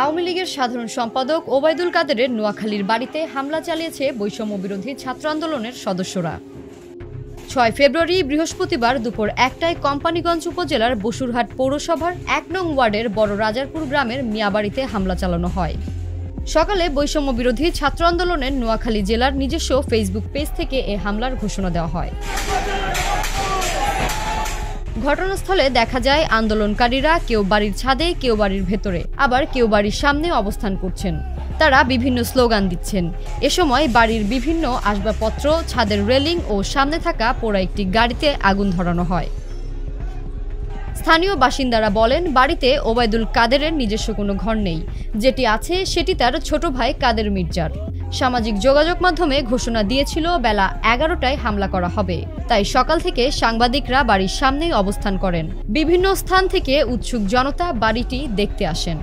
আওয়ামী লীগের সাধারণ সম্পাদক ওবায়দুল কাদেরের নোয়াখালীর বাড়িতে হামলা চালিয়েছে বৈষম্য বিরোধী ছাত্র আন্দোলনের সদস্যরা। ৬ ফেব্রুয়ারি বৃহস্পতিবার দুপুর ১টায় কোম্পানীগঞ্জ উপজেলার বসুরহাট পৌরসভার ১ নং ওয়ার্ডের বড় রাজারপুর গ্রামের মিয়াবাড়িতে হামলা চালানো হয়। সকালে বৈষম্য বিরোধী ছাত্র আন্দোলনের নোয়াখালী জেলার নিজস্ব ফেসবুক পেজ থেকে এ হামলার ঘোষণা দেওয়া হয়। ঘটনাস্থলে দেখা যায় আন্দোলনকারীরা কেউ বাড়ির ছাদে, কেউ বাড়ির ভেতরে, আবার কেউ বাড়ির সামনে অবস্থান করছেন। তারা বিভিন্ন স্লোগান দিচ্ছেন। এ সময় বাড়ির বিভিন্ন আসবাবপত্র, ছাদের রেলিং ও সামনে থাকা পোড়া একটি গাড়িতে আগুন ধরানো হয়। স্থানীয় বাসিন্দারা বলেন, বাড়িতে ওবায়দুল কাদেরের নিজস্ব কোনো ঘর নেই, যেটি আছে সেটি তার ছোট ভাই কাদের মির্জার। সামাজিক যোগাযোগ মাধ্যমে ঘোষণা দিয়েছিল বেলা ১১টায় হামলা করা হবে, তাই সকাল থেকে সাংবাদিকরা বাড়ির সামনেই অবস্থান করেন। বিভিন্ন স্থান থেকে উৎসুক জনতা বাড়িটি দেখতে আসেন।